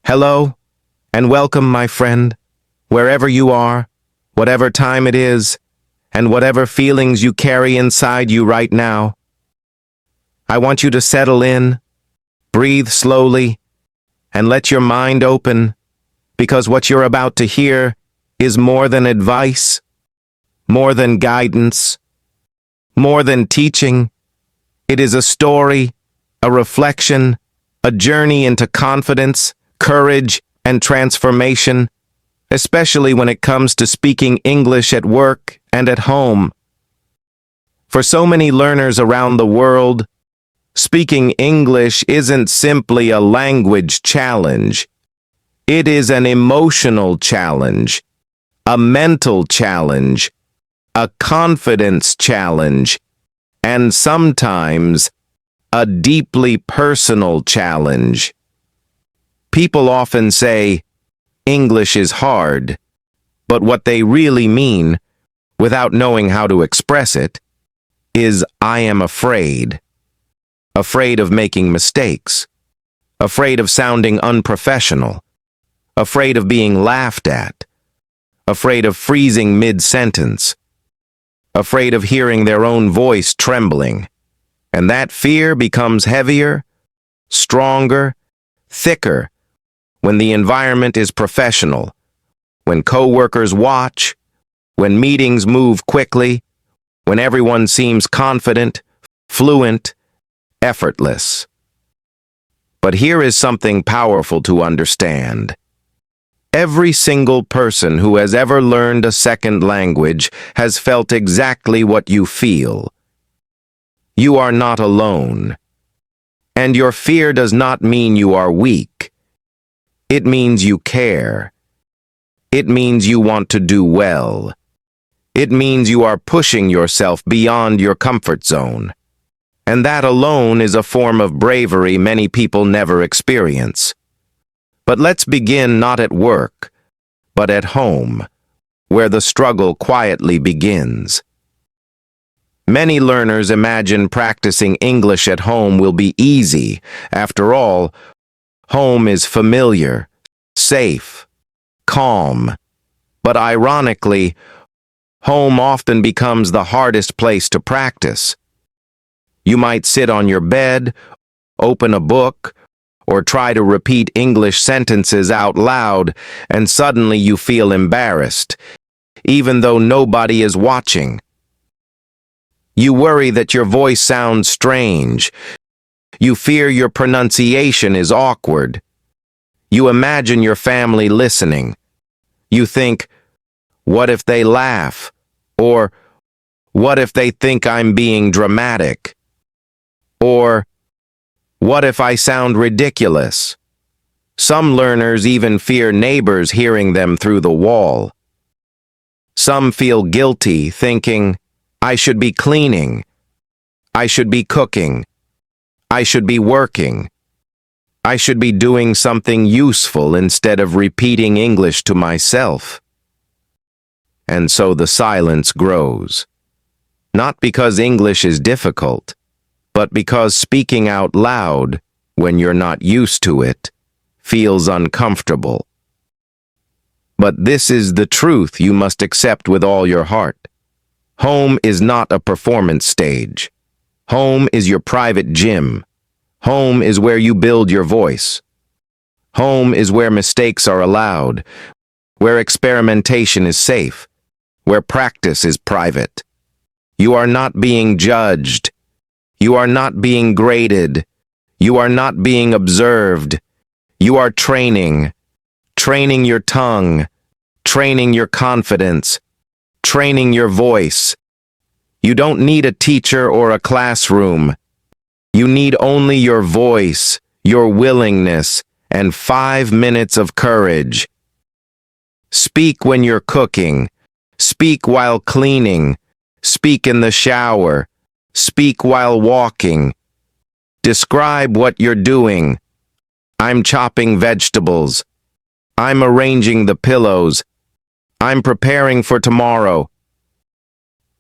Hello, and welcome, my friend, wherever you are, whatever time it is, and whatever feelings you carry inside you right now. I want you to settle in, breathe slowly, and let your mind open, because what you're about to hear is more than advice, more than guidance, more than teaching. It is a story, a reflection, a journey into confidence, courage, and transformation, especially when it comes to speaking English at work and at home. For so many learners around the world, speaking English isn't simply a language challenge. It is an emotional challenge, a mental challenge, a confidence challenge, and sometimes a deeply personal challenge. People often say, English is hard, but what they really mean, without knowing how to express it, is I am afraid. Afraid of making mistakes. Afraid of sounding unprofessional. Afraid of being laughed at. Afraid of freezing mid-sentence. Afraid of hearing their own voice trembling. And that fear becomes heavier, stronger, thicker, when the environment is professional, when coworkers watch, when meetings move quickly, when everyone seems confident, fluent, effortless. But here is something powerful to understand. Every single person who has ever learned a second language has felt exactly what you feel. You are not alone. And your fear does not mean you are weak. It means you care. It means you want to do well. It means you are pushing yourself beyond your comfort zone. And that alone is a form of bravery many people never experience. But let's begin not at work, but at home, where the struggle quietly begins. Many learners imagine practicing English at home will be easy. After all, home is familiar, safe, calm. But ironically, home often becomes the hardest place to practice. You might sit on your bed, open a book, or try to repeat English sentences out loud, and suddenly you feel embarrassed, even though nobody is watching. You worry that your voice sounds strange. You fear your pronunciation is awkward. You imagine your family listening. You think, what if they laugh? Or, what if they think I'm being dramatic? Or, what if I sound ridiculous? Some learners even fear neighbors hearing them through the wall. Some feel guilty, thinking, I should be cleaning. I should be cooking. I should be working. I should be doing something useful instead of repeating English to myself. And so the silence grows. Not because English is difficult, but because speaking out loud, when you're not used to it, feels uncomfortable. But this is the truth you must accept with all your heart. Home is not a performance stage. Home is your private gym. Home is where you build your voice. Home is where mistakes are allowed, where experimentation is safe, where practice is private. You are not being judged. You are not being graded. You are not being observed. You are training your tongue, training your confidence, training your voice. You don't need a teacher or a classroom. You need only your voice, your willingness, and 5 minutes of courage. Speak when you're cooking. Speak while cleaning. Speak in the shower. Speak while walking. Describe what you're doing. I'm chopping vegetables. I'm arranging the pillows. I'm preparing for tomorrow.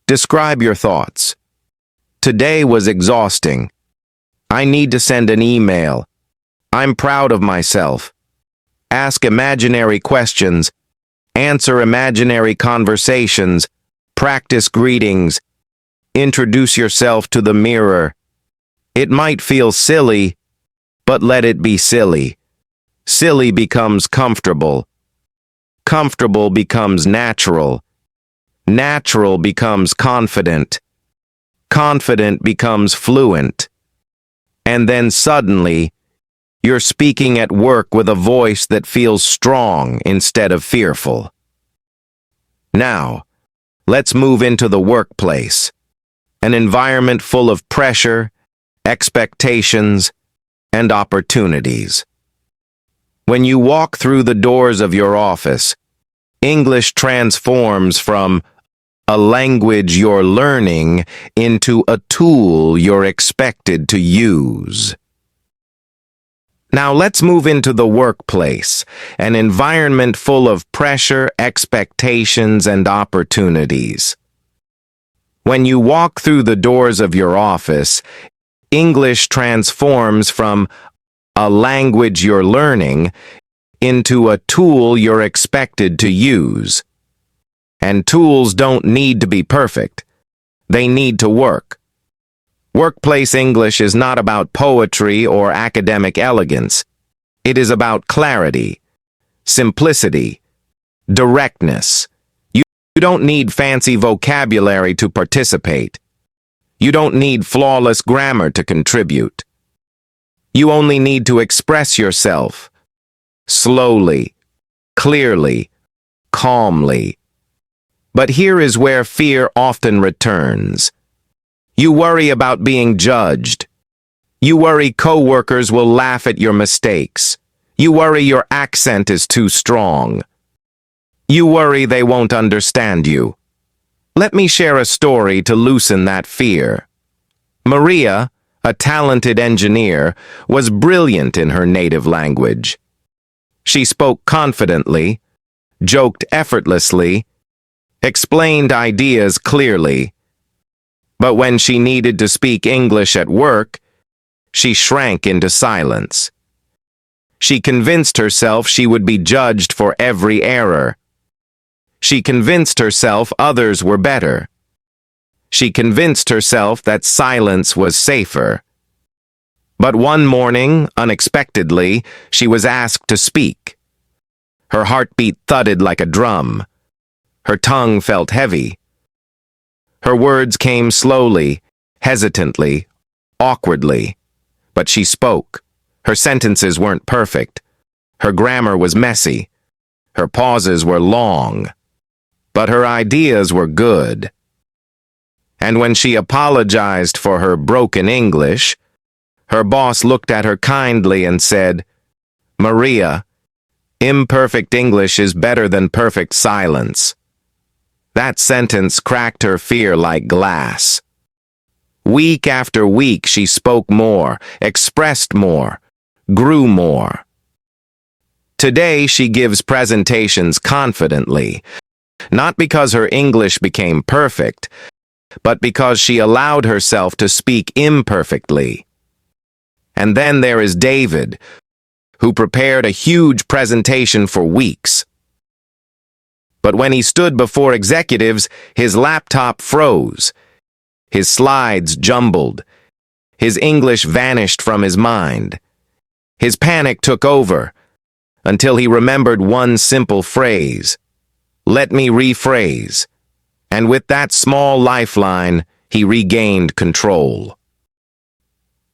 Describe your thoughts. Today was exhausting. I need to send an email. I'm proud of myself. Ask imaginary questions, answer imaginary conversations, practice greetings, introduce yourself to the mirror. It might feel silly, but let it be silly. Silly becomes comfortable. Comfortable becomes natural. Natural becomes confident. Confident becomes fluent. And then suddenly, you're speaking at work with a voice that feels strong instead of fearful. Now, let's move into the workplace, an environment full of pressure, expectations, and opportunities. When you walk through the doors of your office, English transforms from a language you're learning into a tool you're expected to use. Now let's move into the workplace, an environment full of pressure, expectations, and opportunities. When you walk through the doors of your office, English transforms from a language you're learning into a tool you're expected to use. And tools don't need to be perfect. They need to work. Workplace English is not about poetry or academic elegance. It is about clarity, simplicity, directness. You don't need fancy vocabulary to participate. You don't need flawless grammar to contribute. You only need to express yourself slowly, clearly, calmly. But here is where fear often returns. You worry about being judged. You worry coworkers will laugh at your mistakes. You worry your accent is too strong. You worry they won't understand you. Let me share a story to loosen that fear. Maria, a talented engineer, was brilliant in her native language. She spoke confidently, joked effortlessly, explained ideas clearly. But when she needed to speak English at work, she shrank into silence. She convinced herself she would be judged for every error. She convinced herself others were better. She convinced herself that silence was safer. But one morning, unexpectedly, she was asked to speak. Her heartbeat thudded like a drum. Her tongue felt heavy. Her words came slowly, hesitantly, awkwardly. But she spoke. Her sentences weren't perfect. Her grammar was messy. Her pauses were long. But her ideas were good. And when she apologized for her broken English, her boss looked at her kindly and said, "Maria, imperfect English is better than perfect silence." That sentence cracked her fear like glass. Week after week, she spoke more, expressed more, grew more. Today, she gives presentations confidently, not because her English became perfect, but because she allowed herself to speak imperfectly. And then there is David, who prepared a huge presentation for weeks. But when he stood before executives, his laptop froze. His slides jumbled. His English vanished from his mind. His panic took over, until he remembered one simple phrase, "Let me rephrase." And with that small lifeline, he regained control.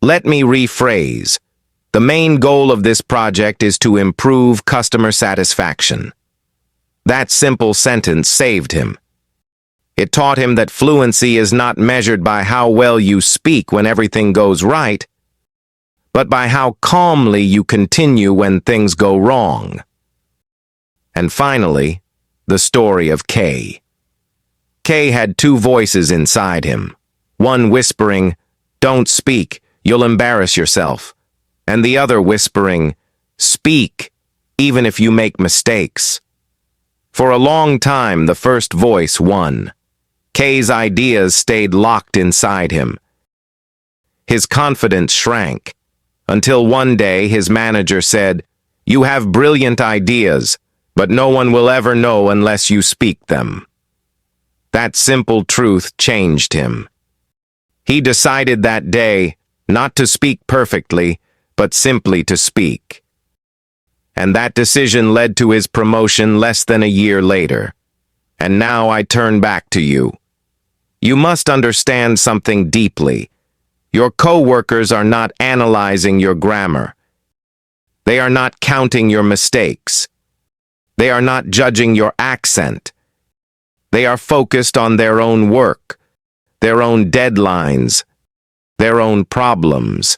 Let me rephrase. The main goal of this project is to improve customer satisfaction. That simple sentence saved him. It taught him that fluency is not measured by how well you speak when everything goes right, but by how calmly you continue when things go wrong. And finally, the story of Kay. Kay had two voices inside him, one whispering, "Don't speak, you'll embarrass yourself," and the other whispering, "Speak, even if you make mistakes." For a long time, the first voice won. Kay's ideas stayed locked inside him. His confidence shrank, until one day his manager said, You have brilliant ideas, but no one will ever know unless you speak them. That simple truth changed him. He decided that day not to speak perfectly, but simply to speak. And that decision led to his promotion less than a year later. And now I turn back to you. You must understand something deeply. Your co-workers are not analyzing your grammar. They are not counting your mistakes. They are not judging your accent. They are focused on their own work, their own deadlines, their own problems.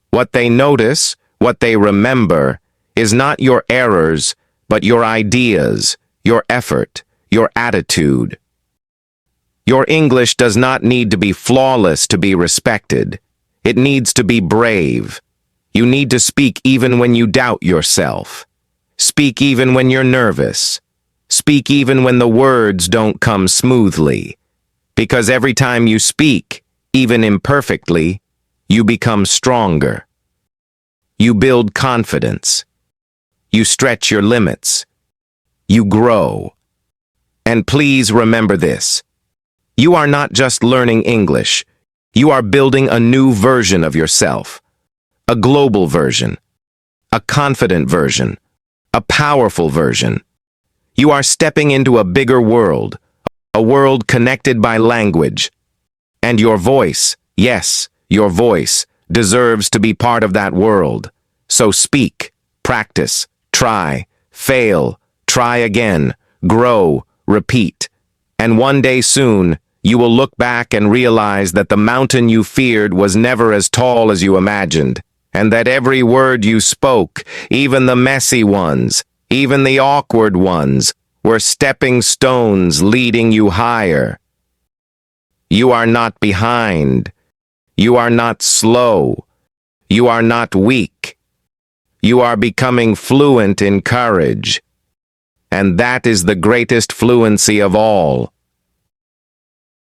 What they notice, what they remember, is not your errors, but your ideas, your effort, your attitude. Your English does not need to be flawless to be respected. It needs to be brave. You need to speak even when you doubt yourself. Speak even when you're nervous. Speak even when the words don't come smoothly. Because every time you speak, even imperfectly, you become stronger. You build confidence. You stretch your limits. You grow. And please remember this. You are not just learning English. You are building a new version of yourself. A global version. A confident version. A powerful version. You are stepping into a bigger world. A world connected by language. And your voice, yes, your voice, deserves to be part of that world. So speak, practice, try, fail, try again, grow, repeat. And one day soon, you will look back and realize that the mountain you feared was never as tall as you imagined, and that every word you spoke, even the messy ones, even the awkward ones, were stepping stones leading you higher. You are not behind. You are not slow. You are not weak. You are becoming fluent in courage. And that is the greatest fluency of all.